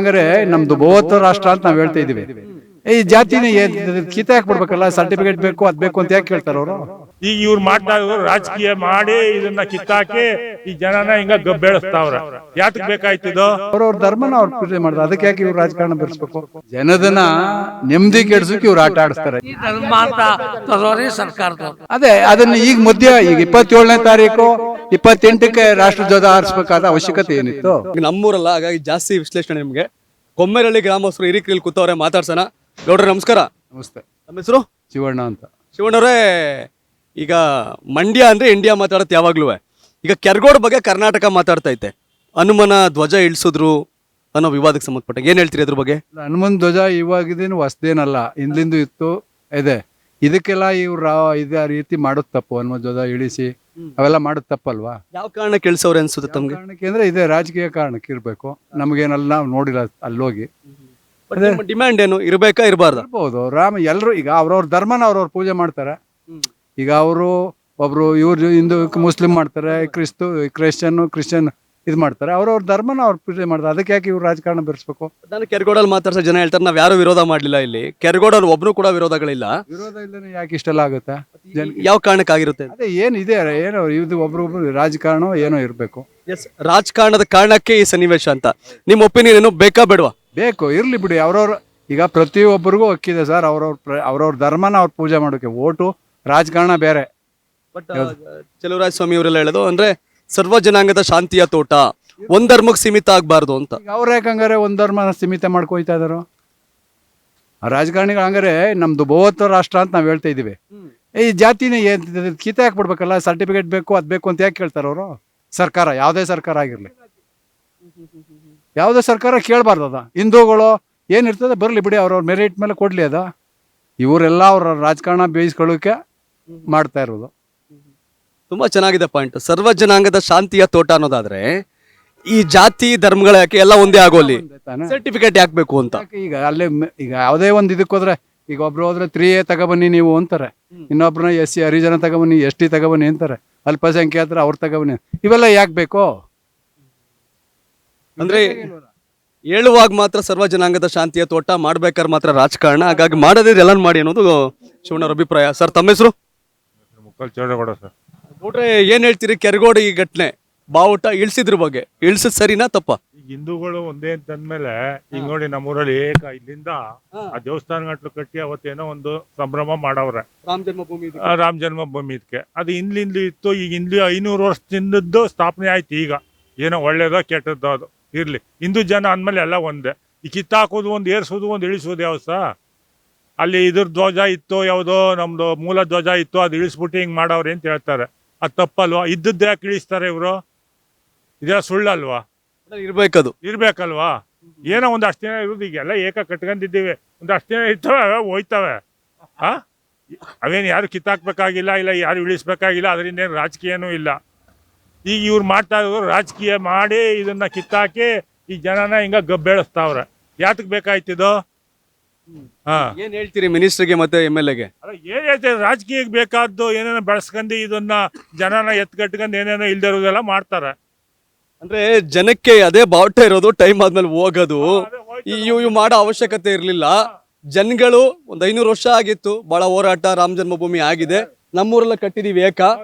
ಹಂಗಾರೆ ನಮ್ದು ಬಹುತ್ವ ರಾಷ್ಟ್ರ ಅಂತ ನಾವ್ ಹೇಳ್ತಾ ಇದೀವಿ. ಈ ಜಾತಿನ ಕಿತ್ತ ಹಾಕ್ಬಿಡ್ಬೇಕಲ್ಲ, ಸರ್ಟಿಫಿಕೇಟ್ ಬೇಕು ಅದ್ ಬೇಕು ಅಂತ ಯಾಕೆ ಕೇಳ್ತಾರ ಅವರು? ಈಗ ಇವ್ರು ಮಾಡ್ತಾ ಇರೋದು ರಾಜಕೀಯ ಮಾಡಿ ಇದನ್ನ ಕಿತ್ತಾಕಿ ಈ ಜನನ ಹಿಂಗ ಗಬ್ಬೆಳಿಸ್ತಾವ್ರ. ಯಾತಕ್ ಬೇಕಾಯ್ತಿದು? ಅವ್ರವ್ರ ಧರ್ಮನ ಅವ್ರು ಪೂಜೆ ಮಾಡಿದ್ರು, ಅದಕ್ಕೆ ಯಾಕೆ ಇವ್ರು ರಾಜಕಾರಣ ಬೆಳೆಸ್ಬೇಕು? ಜನದನ್ನ ನೆಮ್ಮದಿ ಕೆಡ್ಸಕ್ಕೆ ಇವ್ರು ಆಟ ಆಡಿಸ್ತಾರೆ. ಅದೇ ಅದನ್ನ ಈಗ ಈಗ 27ನೇ ತಾರೀಕು 28ಕ್ಕೆ ರಾಷ್ಟ್ರ ಧ್ವಜ ಹಾರಿಸಬೇಕಾದ ಅವಶ್ಯಕತೆ ಏನಿತ್ತು? ನಮ್ಮೂರಲ್ಲ, ಹಾಗಾಗಿ ಜಾಸ್ತಿ ವಿಶ್ಲೇಷಣೆ ನಿಮ್ಗೆ. ಕೊಮ್ಮೇರಳ್ಳಿ ಗ್ರಾಮಸ್ಥರು ಹಿರಿಕರಲ್ಲಿ ಕೂತವ್ರೆ, ಮಾತಾಡ್ಸೋಣ. ಗೌಡ್ರೆ ನಮಸ್ಕಾರ. ನಮಸ್ತೆ. ನಮ್ಮ ಹೆಸರು ಶಿವಣ್ಣ ಅಂತ. ಶಿವಣ್ಣವ್ರೆ, ಈಗ ಮಂಡ್ಯ ಅಂದ್ರೆ ಇಂಡಿಯಾ ಮಾತಾಡತ್ತೆ ಯಾವಾಗ್ಲೂ. ಈಗ ಕೆರಗೋಡ್ ಬಗ್ಗೆ ಕರ್ನಾಟಕ ಮಾತಾಡ್ತೈತೆ. ಹನುಮನ ಧ್ವಜ ಇಳಿಸಿದ್ರು ಅನ್ನೋ ವಿವಾದಕ್ಕೆ ಸಂಬಂಧಪಟ್ಟ ಏನ್ ಹೇಳ್ತೀರಿ ಅದ್ರ ಬಗ್ಗೆ? ಹನುಮನ್ ಧ್ವಜ ಇವಾಗಿದೇನು ಹೊಸದೇನಲ್ಲ, ಹಿಂದಿಂದು ಇತ್ತು ಇದೆ. ಇದಕ್ಕೆಲ್ಲ ಇವ್ರು ಇದೇ ರೀತಿ ಮಾಡೋದ್ ತಪ್ಪು. ಹನುಮನ್ ಧ್ವಜ ಇಳಿಸಿ ಅವೆಲ್ಲ ಮಾಡೋದ್ ತಪ್ಪಲ್ವಾ? ಯಾವ ಕಾರಣಕ್ಕೆ ಇಳಿಸವ್ರೆ ಅನ್ಸುತ್ತೆ ತಮ್ಗೆ? ಕಾರಣಕ್ಕೆ ಅಂದ್ರೆ ಇದೇ ರಾಜಕೀಯ ಕಾರಣಕ್ಕೆ ಇರ್ಬೇಕು. ನಮ್ಗೇನಲ್ಲ, ನಾವು ನೋಡಿಲ್ಲ ಅಲ್ಲೋಗಿ. ಡಿಮ್ಯಾಂಡ್ ಏನು, ಇರ್ಬೇಕಾ ಇರಬಾರ್ದು? ಇರ್ಬೋದು. ಎಲ್ರು ಈಗ ಅವ್ರವ್ರ ಧರ್ಮನ ಅವ್ರವ್ರ ಪೂಜೆ ಮಾಡ್ತಾರೆ. ಈಗ ಅವರು ಒಬ್ರು ಇವ್ರು ಹಿಂದೂ ಮುಸ್ಲಿಂ ಮಾಡ್ತಾರೆ, ಕ್ರಿಶ್ಚಿಯನ್ ಇದು ಮಾಡ್ತಾರೆ. ಅವ್ರವ್ರ ಧರ್ಮನ ಅವ್ರ ಪೂಜೆ ಮಾಡ್ತಾರೆ. ಅದಕ್ಕೆ ಯಾಕೆ ಇವ್ರು ರಾಜಕಾರಣ ಬೆರೆಸ್ಬೇಕು? ನಾನು ಕೆರಗೋಡಲ್ಲಿ ಮಾತಾಡ್ಸೋ ಜನ ಹೇಳ್ತಾರೆ ನಾವ್ ಯಾರು ವಿರೋಧ ಮಾಡ್ಲಿಲ್ಲ, ಇಲ್ಲಿ ಕೆರಗೋಡಲ್ಲಿ ಒಬ್ರು ಕೂಡ ವಿರೋಧಗಳಿಲ್ಲ. ವಿರೋಧ ಇಲ್ಲದೆ ಯಾಕೆ ಇಷ್ಟೆಲ್ಲ ಆಗುತ್ತೆ? ಯಾವ ಕಾರಣಕ್ಕಾಗಿರುತ್ತೆ? ಅದೇ ಏನಿದೆ, ಏನೋ ಇದು ಒಬ್ರು ರಾಜಕಾರಣ ಏನೋ ಇರ್ಬೇಕು. ರಾಜಕಾರಣದ ಕಾರಣಕ್ಕೆ ಈ ಸನ್ನಿವೇಶ ಅಂತ ನಿಮ್ ಒಪಿನಿಯನ್ ಏನು? ಬೇಕಾ ಬೇಡವಾ? ಬೇಕು, ಇರ್ಲಿ ಬಿಡಿ. ಅವ್ರವ್ರ ಈಗ ಪ್ರತಿಯೊಬ್ಬರಿಗೂ ಹಕ್ಕಿದೆ ಸರ್. ಅವ್ರವ್ರ ಧರ್ಮನ ಅವ್ರ ಪೂಜೆ ಮಾಡೋಕೆ. ಓಟು ರಾಜಕಾರಣ ಬೇರೆ. ಬಟ್ ಚಲುವರಾಜ ಸ್ವಾಮಿ ಅವರೆಲ್ಲ ಹೇಳೋದು ಅಂದ್ರೆ ಸರ್ವ ಜನಾಂಗದ ಶಾಂತಿಯ ತೋಟ, ಒಂದ್ ಧರ್ಮಕ್ಕೆ ಸೀಮಿತ ಆಗ್ಬಾರ್ದು ಅಂತ. ಅವ್ರ ಯಾಕಂಗಾರೆ ಒಂದ್ ಧರ್ಮನ ಸೀಮಿತ ಮಾಡ್ಕೊಯ್ತಾ ಇದಾರೋ? ರಾಜಕಾರಣಿಗಳು ಹಂಗಾರೆ ನಮ್ದು ಬಹುತ್ವ ರಾಷ್ಟ್ರ ಅಂತ ನಾವ್ ಹೇಳ್ತಾ ಇದೀವಿ. ಈ ಜಾತಿನ ಕಿತ್ತ ಹಾಕ್ಬಿಡ್ಬೇಕಲ್ಲ, ಸರ್ಟಿಫಿಕೇಟ್ ಬೇಕು ಅದ್ ಬೇಕು ಅಂತ ಯಾಕೆ ಕೇಳ್ತಾರ ಅವರು? ಸರ್ಕಾರ ಯಾವುದೇ ಸರ್ಕಾರ ಆಗಿರ್ಲಿ, ಯಾವುದೇ ಸರ್ಕಾರ ಕೇಳಬಾರ್ದು. ಅದ ಹಿಂದೂಗಳು ಏನಿರ್ತದೆ ಬರಲಿ ಬಿಡಿ, ಅವ್ರವ್ರ ಮೆರಿಟ್ ಮೇಲೆ ಕೊಡ್ಲಿ. ಅದ ಇವರೆಲ್ಲ ಅವ್ರ ರಾಜಕಾರಣ ಬೇಯಿಸ್ಕೊಳ್ಳೋಕೆ ಮಾಡ್ತಾ ಇರೋದು. ತುಂಬಾ ಚೆನ್ನಾಗಿದೆ ಪಾಯಿಂಟ್. ಸರ್ವ ಜನಾಂಗದ ಶಾಂತಿಯ ತೋಟ ಅನ್ನೋದಾದ್ರೆ ಈ ಜಾತಿ ಧರ್ಮಗಳ ಯಾಕೆ ಎಲ್ಲ ಒಂದೇ ಆಗೋಲಿ, ಸರ್ಟಿಫಿಕೇಟ್ ಯಾಕೆ ಬೇಕು ಅಂತ? ಈಗ ಅಲ್ಲೇ ಈಗ ಯಾವುದೇ ಒಂದು ಇದಕ್ಕೆ ಹೋದ್ರೆ, ಈಗ ಒಬ್ರು ಹೋದ್ರೆ 3A ತಗೊಬನ್ನಿ ನೀವು ಅಂತಾರೆ, ಇನ್ನೊಬ್ರನ್ನ SC ಹರಿಜನ ತಗೊಬನ್ನಿ, ST ತಗೊಬನ್ನಿ ಅಂತಾರೆ, ಅಲ್ಪಸಂಖ್ಯಾತರ ಅವ್ರು ತಗೊಬನ್ನಿ. ಇವೆಲ್ಲ ಯಾಕೆ ಬೇಕು? ಅಂದ್ರೆ ಹೇಳುವಾಗ ಮಾತ್ರ ಸರ್ವ ಜನಾಂಗದ ಶಾಂತಿಯ ತೋಟ, ಮಾಡ್ಬೇಕಾದ್ರೆ ಮಾತ್ರ ರಾಜಕಾರಣ. ಹಾಗಾಗಿ ಮಾಡೋದಿದ್ರೆ ಎಲ್ಲ ಮಾಡಿ ಅನ್ನೋದು ಶಿವಣ್ಣವ್ರ ಅಭಿಪ್ರಾಯ. ಸರ್ ತಮ್ಮ ಹೆಸರು? ಸರ್ ನೋಡ್ರೆ ಏನ್ ಹೇಳ್ತೀರಿ ಕೆರಗೋಡು ಈ ಘಟನೆ ಬಾವುಟ ಇಳಿಸಿದ್ರ ಬಗ್ಗೆ? ಇಳಿಸಿದ್ ಸರಿನಾ ತಪ್ಪ? ಈಗ ಹಿಂದೂಗಳು ಒಂದೇ ಅಂತಂದ್ಮೇಲೆ ಈಗ ನೋಡಿ ನಮ್ಮೂರಲ್ಲಿ ಇಲ್ಲಿಂದ ಆ ದೇವಸ್ಥಾನ ಗಂಟ್ಲು ಕಟ್ಟಿ ಅವತ್ತೇನೋ ಒಂದು ಸಂಭ್ರಮ ಮಾಡವ್ರೆ, ರಾಮ ಜನ್ಮಭೂಮಿ ಇದಕ್ಕೆ. ಅದು ಹಿಂದ್ಲಿಂದ ಇತ್ತು. ಈಗ ಹಿಂದ್ಲಿ 500 ವರ್ಷದಿಂದದ್ದು ಸ್ಥಾಪನೆ ಆಯ್ತು. ಈಗ ಏನೋ ಒಳ್ಳೇದೋ ಕೆಟ್ಟದ್ದೋ ಅದು ಇರ್ಲಿ. ಹಿಂದೂ ಜನ ಅಂದ್ಮೇಲೆ ಎಲ್ಲ ಒಂದೇ. ಈ ಕಿತ್ತಾಕೋದು ಒಂದು, ಏರ್ಸೋದು ಒಂದು, ಇಳಿಸೋದು ಯಾವ್ಸ? ಅಲ್ಲಿ ಇದ್ರ ಧ್ವಜ ಇತ್ತು, ಯಾವುದೋ ನಮ್ದು ಮೂಲ ಧ್ವಜ ಇತ್ತು, ಅದು ಇಳಿಸ್ಬಿಟ್ಟು ಹಿಂಗ್ ಮಾಡವ್ರೆ ಅಂತ ಹೇಳ್ತಾರೆ. ಅದು ತಪ್ಪಲ್ವಾ? ಇದ್ದದ್ದು ಯಾಕೆ ಇಳಿಸ್ತಾರೆ ಇವರು? ಇದೆಲ್ಲ ಸುಳ್ಳಲ್ವಾ? ಇರ್ಬೇಕಲ್ವಾ? ಏನೋ ಒಂದು ಅಷ್ಟು ದಿನ ಇರೋದು. ಈಗೆಲ್ಲ ಏಕ ಕಟ್ಕೊಂಡಿದ್ದೀವಿ, ಒಂದು ಅಷ್ಟು ದಿನ ಇರ್ತವೆ, ಹೋಯ್ತವೆ. ಅವೇನು ಯಾರು ಕಿತ್ತಾಕ್ಬೇಕಾಗಿಲ್ಲ, ಇಲ್ಲ ಯಾರು ಇಳಿಸ್ಬೇಕಾಗಿಲ್ಲ. ಅದರಿಂದ ಏನು ರಾಜಕೀಯನೂ ಇಲ್ಲ. ಈಗ ಇವ್ರು ಮಾಡ್ತಾ ಇರೋದು ರಾಜಕೀಯ ಮಾಡಿ ಇದನ್ನ ಕಿತ್ತಾಕಿ ಈ ಜನನ ಹಿಂಗ ಗಬ್ಬೆಳಿಸ್ತಾವ್ರೆ. ಯಾತಕ್ ಬೇಕಾಯ್ತಿದು? ಏನ್ ಹೇಳ್ತೀರಿ ಮಿನಿಸ್ಟರ್ಗೆ ಮತ್ತೆ MLA-ಗೆ? ಏನ್ ಹೇಳ್ತಾರೆ, ರಾಜಕೀಯಕ್ಕೆ ಬೇಕಾದ್ದು ಏನೇನೋ ಬೆಳೆಸ್ಕೊಂಡು ಇದನ್ನ ಜನನ ಎತ್ಕಟ್ಕೊಂಡು ಏನೇನೋ ಇಲ್ದಿರೋದೆಲ್ಲ ಮಾಡ್ತಾರೆ. ಅಂದ್ರೆ ಜನಕ್ಕೆ ಅದೇ ಬಾವುಟ ಇರೋದು, ಟೈಮ್ ಆದ್ಮೇಲೆ ಹೋಗೋದು, ಇವು ಮಾಡೋ ಅವಶ್ಯಕತೆ ಇರ್ಲಿಲ್ಲ. ಜನಗಳು ಒಂದ್ 500 ವರ್ಷ ಆಗಿತ್ತು, ಬಹಳ ಹೋರಾಟ, ರಾಮ ಜನ್ಮಭೂಮಿ ಆಗಿದೆ, ನಮ್ಮೂರೆಲ್ಲ ಕಟ್ಟಿದೀವಿ,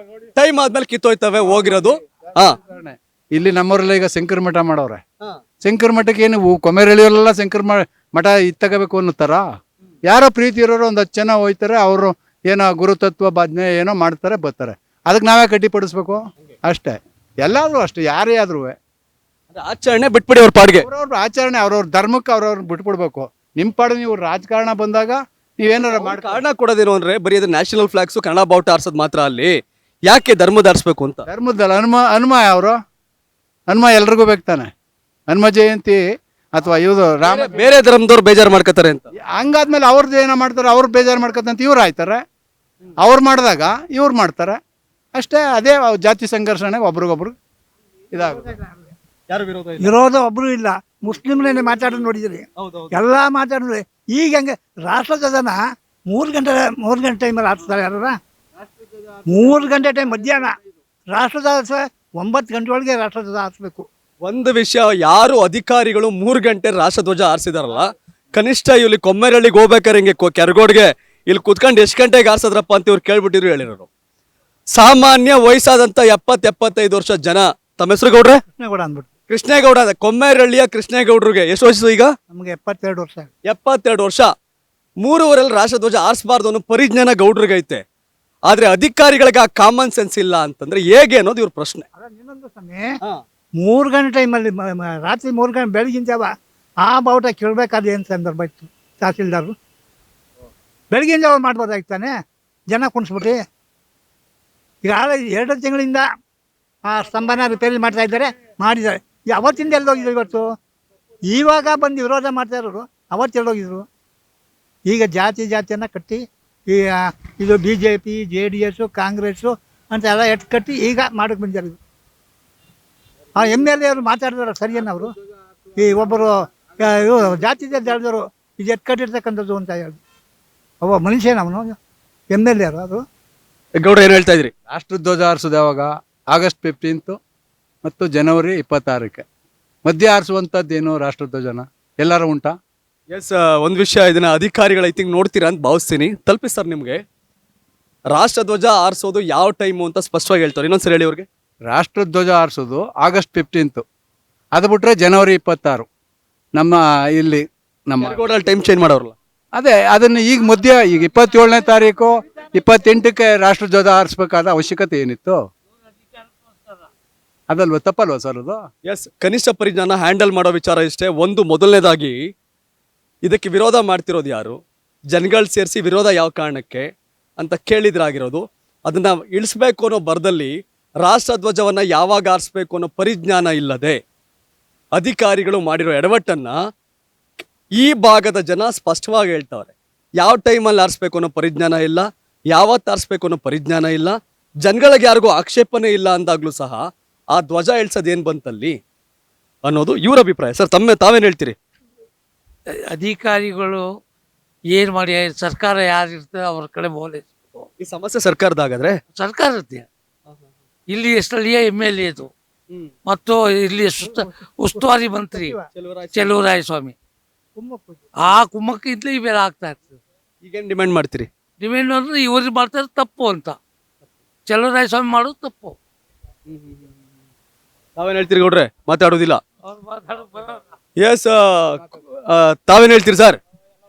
ಟೈಮ್ ಆದ್ಮೇಲೆ ಕಿತ್ತೋಯ್ತವೆ, ಹೋಗಿರೋದು. ಇಲ್ಲಿ ನಮ್ಮೂರೆಲ್ಲ ಈಗ ಶಂಕರ ಮಠ ಮಾಡವ್ರೆ. ಶಂಕರ ಮಠಕ್ಕೆ ಏನು ಕೊಮೆರಳಿಯವರೆಲ್ಲ ಶಂಕರ ಮಠ ತಗೋಬೇಕು ಅನ್ನುತ್ತಾರ? ಯಾರೋ ಪ್ರೀತಿ ಇರೋರು ಒಂದು 10 ಜನ ಹೋಯ್ತಾರೆ, ಅವರು ಏನೋ ಗುರುತತ್ವ ಬಾಜ್ಞೆ ಏನೋ ಮಾಡ್ತಾರೆ, ಬರ್ತಾರೆ. ಅದಕ್ಕೆ ನಾವೇ ಕಟ್ಟಿಪಡಿಸ್ಬೇಕು ಅಷ್ಟೇ. ಎಲ್ಲಾದ್ರೂ ಅಷ್ಟೇ, ಯಾರೇ ಆದ್ರೂ ಆಚರಣೆ ಬಿಟ್ಬಿಡಿ, ಅವ್ರ ಪಾಡ್ಗೆ ಅವ್ರವ್ರ ಆಚರಣೆ, ಅವ್ರವ್ರ ಧರ್ಮಕ್ಕೆ ಅವ್ರವ್ರ ಬಿಟ್ಬಿಡ್ಬೇಕು. ನಿಮ್ ಪಾಡು ನೀವು ರಾಜಕಾರಣ ಬಂದಾಗ ನೀವೇನಾರ ಮಾಡಿ ಕಾರಣ ಕೊಡೋದೇನು ಅಂದ್ರೆ ಬರೀ ಅದು ನ್ಯಾಷನಲ್ ಫ್ಲಾಗ್ಸು, ಕನ್ನಡ ಬಾವುಟ ಆರ್ಸೋದು ಮಾತ್ರ. ಅಲ್ಲಿ ಯಾಕೆ ಧರ್ಮದ ಆರಿಸ್ಬೇಕು ಅಂತ? ಧರ್ಮದಲ್ಲ. ಹನುಮ ಅವರು ಹನುಮ ಎಲ್ರಿಗೂ ಬೇಕಾನೆ. ಹನುಮ ಜಯಂತಿ ಅಥವಾ ಇವ್ರು ರಾಮ, ಬೇರೆ ಧರ್ಮದವ್ರು ಬೇಜಾರು ಮಾಡ್ಕೋತಾರೆ ಅಂತ. ಹಂಗಾದ್ಮೇಲೆ ಅವ್ರದ್ದು ಏನೋ ಮಾಡ್ತಾರೆ, ಅವ್ರು ಬೇಜಾರು ಮಾಡ್ಕೊತಂತ ಇವ್ರು ಆಯ್ತಾರೆ. ಅವ್ರು ಮಾಡಿದಾಗ ಇವ್ರು ಮಾಡ್ತಾರೆ ಅಷ್ಟೇ. ಅದೇ ಜಾತಿ ಸಂಘರ್ಷಣೆ, ಒಬ್ರಿಗೊಬ್ರು ಇದಾಗುತ್ತೆ. ವಿರೋಧ ಒಬ್ರು ಇಲ್ಲ. ಮುಸ್ಲಿಮ್ನೇ ಮಾತಾಡೋದು ನೋಡಿದ್ರಿ, ಎಲ್ಲ ಮಾತಾಡಿದ್ರೆ. ಈಗ ಹಂಗೆ ರಾಷ್ಟ್ರಧ್ವಜನ 3 ಗಂಟೆ ಟೈಮಲ್ಲಿ ಹಾಕ್ತಾರೆ. ಯಾರ 3 ಗಂಟೆ ಟೈಮ್ ಮಧ್ಯಾಹ್ನ ರಾಷ್ಟ್ರಧ್ವಜ 9 ಗಂಟೆ ಒಳಗೆ ರಾಷ್ಟ್ರಧ್ವಜ ಹಾರಿಸ್ಬೇಕು. ಒಂದು ವಿಷಯ, ಯಾರು ಅಧಿಕಾರಿಗಳು 3 ಗಂಟೆ ರಾಷ್ಟ್ರಧ್ವಜ ಹಾರಿಸಿದಾರಲ್ಲ, ಕನಿಷ್ಠ ಇಲ್ಲಿ ಕೊಮ್ಮೇರಳ್ಳಿಗೆ ಹೋಗ್ಬೇಕಾರೆ ಹಿಂಗೆ ಕೆರಗೋಡ್ಗೆ ಇಲ್ಲಿ ಕುತ್ಕೊಂಡು ಎಷ್ಟು ಗಂಟೆಗೆ ಹಾರಿಸಿದ್ರಪ್ಪ ಅಂತ ಇವ್ರು ಕೇಳ್ಬಿಟ್ಟಿದ್ರು ಹೇಳಿರೋರು. ಸಾಮಾನ್ಯ ವಯಸ್ಸಾದಂತ 70-75 ವರ್ಷ ಜನ. ತಮ್ಮ ಹೆಸರು ಗೌಡ್ರೆ? ಕೃಷ್ಣೇಗೌಡ ಅಂದ್ಬಿಟ್ಟು. ಕೃಷ್ಣೇಗೌಡ, ಕೊಮ್ಮೇರಳ್ಳಿಯ ಕೃಷ್ಣೇಗೌಡ್ರಿಗೆ ಎಷ್ಟು ವಯಸ್ಸು ಈಗ? ನಮಗೆ 72 ವರ್ಷ. 72 ವರ್ಷ. 3 ಊರಲ್ಲಿ ರಾಷ್ಟ್ರಧ್ವಜ ಹಾರಿಸಬಾರ್ದು ಅನ್ನೋ ಪರಿಜ್ಞಾನ ಗೌಡ್ರಿಗೆ ಐತೆ. ಆದ್ರೆ ಅಧಿಕಾರಿಗಳಿಗೆ ಆ ಕಾಮನ್ ಸೆನ್ಸ್ ಇಲ್ಲ ಅಂತಂದ್ರೆ ಹೇಗೆ ಅನ್ನೋದು ಇವ್ರ ಪ್ರಶ್ನೆ. ಇನ್ನೊಂದು ಸಮಯ 3 ಗಂಟೆ ಟೈಮಲ್ಲಿ ರಾತ್ರಿ 3 ಗಂಟೆ ಬೆಳಗಿನ ಜಾವ ಆ ಬಾವುಟ ಕೇಳಬೇಕಾದ ಏನು ಸಂದರ್ಭ ಇತ್ತು? ತಹಸೀಲ್ದಾರರು ಬೆಳಗಿನ ಜಾವ ಮಾಡ್ಬೋದಾಗ್ತಾನೆ, ಜನ ಕುಣಿಸ್ಬಿಟ್ಟು. ಈಗ 2 ತಿಂಗಳಿಂದ ಆ ಸ್ತಂಭನ ರಿಪೇರಿ ಮಾಡ್ತಾ ಇದ್ದಾರೆ, ಮಾಡಿದ್ದಾರೆ. ಅವತ್ತಿಂದ ಎಲ್ಲೋಗಿದ್ರು ಇವತ್ತು? ಇವಾಗ ಬಂದು ವಿರೋಧ ಮಾಡ್ತಾ ಇರೋರು ಅವತ್ತು ಎಲ್ಲೋಗಿದ್ರು? ಈಗ ಜಾತಿಯನ್ನು ಕಟ್ಟಿ ಈ ಇದು BJP JDS ಕಾಂಗ್ರೆಸ್ಸು ಅಂತ ಎಲ್ಲ ಎಟ್ಟು ಕಟ್ಟಿ ಈಗ ಮಾಡಕ್ಕೆ ಬಂದಿದ್ದಾರೆ. ಆ MLA ಅವರು ಮಾತಾಡಿದಾರೆ ಸರಿಯೇನು? ಅವರು ಈ ಒಬ್ಬರು ಜಾತಿ ಹೇಳಿದವರು ಇದು ಎಟ್ಟು ಕಟ್ಟಿರ್ತಕ್ಕಂಥದ್ದು ಅಂತ ಹೇಳಿ ಅವ ಮನುಷ್ಯನವನು MLA ಅದು. ಗೌಡ್ರ ಏನ್ ಹೇಳ್ತಾ ಇದ್ರಿ? ರಾಷ್ಟ್ರಧ್ವಜ ಹಾರಿಸೋದು ಯಾವಾಗ? ಆಗಸ್ಟ್ 15 ಮತ್ತು ಜನವರಿ 26ಕ್ಕೆ ಮಧ್ಯೆ ಹಾರಿಸುವಂಥದ್ದೇನು ರಾಷ್ಟ್ರಧ್ವಜನ? ಎಲ್ಲರೂ ಉಂಟಾ? ಎಸ್, ಒಂದು ವಿಷಯ, ಇದನ್ನ ಅಧಿಕಾರಿಗಳು ಐ ಥಿಂಕ್ ನೋಡ್ತೀರಾ ಅಂತ ಭಾವಿಸ್ತೀನಿ. ತಲುಪಿಸ್ತಾರೆ ನಿಮಗೆ. ರಾಷ್ಟ್ರಧ್ವಜ ಹಾರಿಸೋದು ಯಾವ ಟೈಮು ಅಂತ ಸ್ಪಷ್ಟವಾಗಿ ಹೇಳ್ತಾರೆ. ಇನ್ನೊಂದ್ಸರಿ ಹೇಳಿ ಅವ್ರಿಗೆ. ರಾಷ್ಟ್ರಧ್ವಜ ಹಾರಿಸೋದು ಆಗಸ್ಟ್ 15. ಅದು ಬಿಟ್ರೆ ಜನವರಿ 26 ನಮ್ಮ ಇಲ್ಲಿ ನಮ್ಮ ಟೈಮ್ ಚೇಂಜ್ ಮಾಡೋರಲ್ಲ. ಅದೇ ಅದನ್ನು ಈಗ ಮಧ್ಯ ಈಗ 27ನೇ ತಾರೀಕು 28ಕ್ಕೆ ರಾಷ್ಟ್ರಧ್ವಜ ಹಾರಿಸ್ಬೇಕಾದ ಅವಶ್ಯಕತೆ ಏನಿತ್ತು? ಅದಲ್ವ? ತಪ್ಪಲ್ವ ಸರ್ ಅದು? ಎಸ್, ಕನಿಷ್ಠ ಪರಿಜ್ಞಾನ ಹ್ಯಾಂಡಲ್ ಮಾಡೋ ವಿಚಾರ ಇಷ್ಟೇ. ಒಂದು, ಮೊದಲನೇದಾಗಿ ಇದಕ್ಕೆ ವಿರೋಧ ಮಾಡ್ತಿರೋದು ಯಾರು, ಜನಗಳು ಸೇರಿಸಿ ವಿರೋಧ ಯಾವ ಕಾರಣಕ್ಕೆ ಅಂತ ಕೇಳಿದ್ರಾಗಿರೋದು. ಅದನ್ನ ಇಳಿಸ್ಬೇಕು ಅನ್ನೋ ಬರದಲ್ಲಿ ರಾಷ್ಟ್ರಧ್ವಜವನ್ನ ಯಾವಾಗ ಹಾರಿಸ್ಬೇಕು ಅನ್ನೋ ಪರಿಜ್ಞಾನ ಇಲ್ಲದೆ ಅಧಿಕಾರಿಗಳು ಮಾಡಿರೋ ಎಡವಟ್ಟನ್ನ ಈ ಭಾಗದ ಜನ ಸ್ಪಷ್ಟವಾಗಿ ಹೇಳ್ತಾರೆ. ಯಾವ ಟೈಮಲ್ಲಿ ಹಾರಿಸ್ಬೇಕು ಅನ್ನೋ ಪರಿಜ್ಞಾನ ಇಲ್ಲ, ಯಾವತ್ತು ಹಾರಿಸ್ಬೇಕು ಅನ್ನೋ ಪರಿಜ್ಞಾನ ಇಲ್ಲ, ಜನಗಳಿಗೆ ಯಾರಿಗೂ ಆಕ್ಷೇಪಣೆ ಇಲ್ಲ ಅಂದಾಗ್ಲೂ ಸಹ ಆ ಧ್ವಜ ಇಳಿಸೋದೇನು ಬಂತಲ್ಲಿ ಅನ್ನೋದು ಇವ್ರ ಅಭಿಪ್ರಾಯ. ಸರ್, ತಾವೇನು ಹೇಳ್ತೀರಿ? ಅಧಿಕಾರಿಗಳು ಏನು ಮಾಡಿ ಸರ್ಕಾರ ಯಾರಿರ್ತದೆ ಅವ್ರ ಕಡೆ ಮೌಲ್ಯಿಸ್ಬೇಕು. ಈ ಸಮಸ್ಯೆ ಸರ್ಕಾರದಾಗಾದ್ರೆ ಸರ್ಕಾರದ್ದೇ. ಇಲ್ಲಿ ಸ್ಥಳೀಯ MLA ಇದು ಮತ್ತು ಇಲ್ಲಿ ಉಸ್ತುವಾರಿ ಮಂತ್ರಿ ಚೆಲುವರಾಯ ಸ್ವಾಮಿ. ಆ ಕುಮ್ಮಕ್ಕಿಂತಲೇ ಇವೆಲ್ಲ ಆಗ್ತಾ ಇರ್ತದೆ. ಈಗೇನು ಡಿಮ್ಯಾಂಡ್ ಮಾಡ್ತೀರಿ? ಡಿಮ್ಯಾಂಡ್ ಅಂದ್ರೆ ಇವ್ರಿಗೆ ಮಾಡ್ತಾರೆ ತಪ್ಪು ಅಂತ, ಚೆಲುವರಾಯ ಸ್ವಾಮಿ ಮಾಡೋದು ತಪ್ಪು. ತಾವೇನು ಹೇಳ್ತೀರಿ ಗೌಡ್ರೆ? ಮಾತಾಡೋದಿಲ್ಲ. ಅವ್ರು ಮಾತಾಡೋದು ಬರೋಲ್ಲ. ಎಸ್, ತಾವೇನು ಹೇಳ್ತೀರಿ ಸರ್?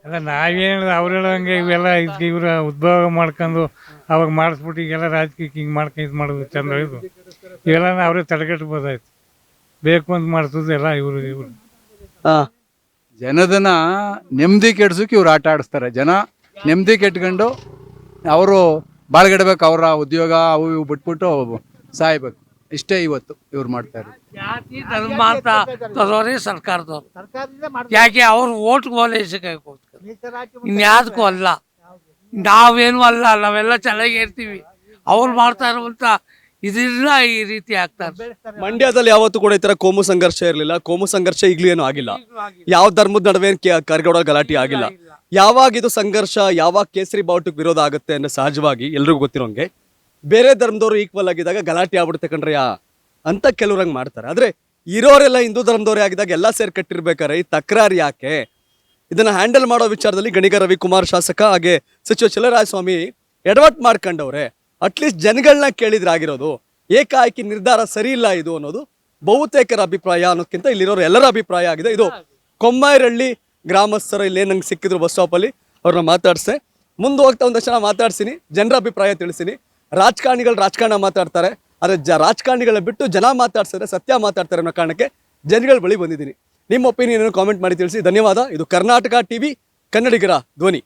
ಅಲ್ಲ, ನಾವೇನು ಅವ್ರು ಹೇಳೋಂಗೆ ಇವೆಲ್ಲ ಇದಕ್ಕೆ ಇವ್ರ ಉದ್ಭವ ಮಾಡ್ಕೊಂಡು ಅವಾಗ ಮಾಡಿಸ್ಬಿಟ್ಟು ಈಗೆಲ್ಲ ರಾಜಕೀಯಕ್ಕೆ ಹಿಂಗೆ ಮಾಡ್ಕೊಂಡು ಇದು ಮಾಡೋದು ಚಂದ. ಇದು ಇವೆಲ್ಲ ಅವರೇ ತಡೆಗಟ್ಬೋದಾಯ್ತು. ಬೇಕು ಅಂತ ಮಾಡಿಸೋದು ಎಲ್ಲ ಇವರು ಜನದನ್ನ ನೆಮ್ಮದಿ ಕೆಡ್ಸೋಕೆ ಇವ್ರು ಆಟ ಆಡಿಸ್ತಾರೆ. ಜನ ನೆಮ್ಮದಿ ಕೆಟ್ಕೊಂಡು ಅವರು ಬಾಳ್ಗೆಡ್ಬೇಕು, ಅವರ ಉದ್ಯೋಗ ಅವು ಇವು ಬಿಟ್ಬಿಟ್ಟು ಸಾಯ್ಬೇಕು. ಇಷ್ಟೇ ಇವತ್ತು ಇವ್ರು ಮಾಡ್ತಾ ಇರೋದು. ಜಾತಿ ಧರ್ಮ ಅಂತ ತರೋರೇ ಸರ್ಕಾರದವ್ರು. ಯಾಕೆ ಅವ್ರು ಓಟ್ಗೆ ಓಲೈಸಕ್ಕೋಸ್ಕರ, ಇನ್ಯಾದಕ್ಕೂ ಅಲ್ಲ. ನಾವೇನು ಅಲ್ಲ, ನಾವೆಲ್ಲ ಚೆನ್ನಾಗಿ ಇರ್ತೀವಿ. ಅವ್ರು ಮಾಡ್ತಾ ಇರುವಂತ ಇದರಿಂದ ಈ ರೀತಿ ಆಗ್ತಾ ಇರ್ತದೆ. ಮಂಡ್ಯದಲ್ಲಿ ಯಾವತ್ತೂ ಕೂಡ ಈ ತರ ಕೋಮು ಸಂಘರ್ಷ ಇರಲಿಲ್ಲ. ಕೋಮು ಸಂಘರ್ಷ ಈಗಲೂ ಏನು ಆಗಿಲ್ಲ. ಯಾವ ಧರ್ಮದ ನಡುವೆ ಕರ್ಗೌಡ ಗಲಾಟೆ ಆಗಿಲ್ಲ. ಯಾವಾಗ ಇದು ಸಂಘರ್ಷ, ಯಾವಾಗ ಕೇಸರಿ ಬಾವುಟಕ್ಕೆ ವಿರೋಧ ಆಗುತ್ತೆ ಅನ್ನೋ ಸಹಜವಾಗಿ ಎಲ್ರಿಗೂ ಗೊತ್ತಿರೋಂಗೆ ಬೇರೆ ಧರ್ಮದವರು ಈಕ್ವಲ್ ಆಗಿದ್ದಾಗ ಗಲಾಟೆ ಆಗ್ಬಿಡುತ್ತೆ ಕಣ್ರಿ ಅಂತ ಕೆಲವ್ರಂಗೆ ಮಾಡ್ತಾರೆ. ಆದ್ರೆ ಇರೋರೆಲ್ಲ ಹಿಂದೂ ಧರ್ಮದವರೇ ಆಗಿದಾಗ ಎಲ್ಲ ಸೇರಿ ಕಟ್ಟಿರ್ಬೇಕಾರೆ ಈ ತಕರಾರು ಯಾಕೆ? ಇದನ್ನ ಹ್ಯಾಂಡಲ್ ಮಾಡೋ ವಿಚಾರದಲ್ಲಿ ಗಣಿಗ ರವಿಕುಮಾರ್ ಶಾಸಕ ಹಾಗೆ ಸಚಿವ ಚೆಲುವರಾಯ ಸ್ವಾಮಿ ಎಡವಟ್ ಮಾಡ್ಕೊಂಡವ್ರೆ. ಅಟ್ಲೀಸ್ಟ್ ಜನಗಳನ್ನ ಕೇಳಿದ್ರಾಗಿರೋದು. ಏಕಾಏಕಿ ನಿರ್ಧಾರ ಸರಿ ಇಲ್ಲ ಇದು ಅನ್ನೋದು ಬಹುತೇಕರ ಅಭಿಪ್ರಾಯ ಅನ್ನೋದಕ್ಕಿಂತ ಇಲ್ಲಿರೋರು ಎಲ್ಲರ ಅಭಿಪ್ರಾಯ ಆಗಿದೆ. ಇದು ಕೊಮ್ಮಾಯಿರಳ್ಳಿ ಗ್ರಾಮಸ್ಥರ ಇಲ್ಲೇ ನಂಗೆ ಸಿಕ್ಕಿದ್ರು ಬಸ್ ಸ್ಟಾಪಲ್ಲಿ, ಅವ್ರನ್ನ ಮಾತಾಡ್ಸೆ. ಮುಂದೆ ಹೋಗ್ತಾ ಒಂದಷ್ಟು ಜನ ಮಾತಾಡ್ತೀನಿ, ಜನರ ಅಭಿಪ್ರಾಯ ತಿಳಿಸ್ತೀನಿ. ರಾಜಕಾರಣಿಗಳು ರಾಜಕಾರಣ ಮಾತಾಡ್ತಾರೆ, ಆದರೆ ರಾಜಕಾರಣಿಗಳ ಬಿಟ್ಟು ಜನ ಮಾತಾಡ್ಸಿದ್ರೆ ಸತ್ಯ ಮಾತಾಡ್ತಾರೆ ಅನ್ನೋ ಕಾರಣಕ್ಕೆ ಜನಗಳ ಬಳಿ ಬಂದಿದ್ದೀನಿ. ನಿಮ್ಮ ಒಪಿನಿಯನ್ ಕಾಮೆಂಟ್ ಮಾಡಿ ತಿಳಿಸಿ. ಧನ್ಯವಾದ. ಇದು ಕರ್ನಾಟಕ ಟಿವಿ, ಕನ್ನಡಿಗರ ಧ್ವನಿ.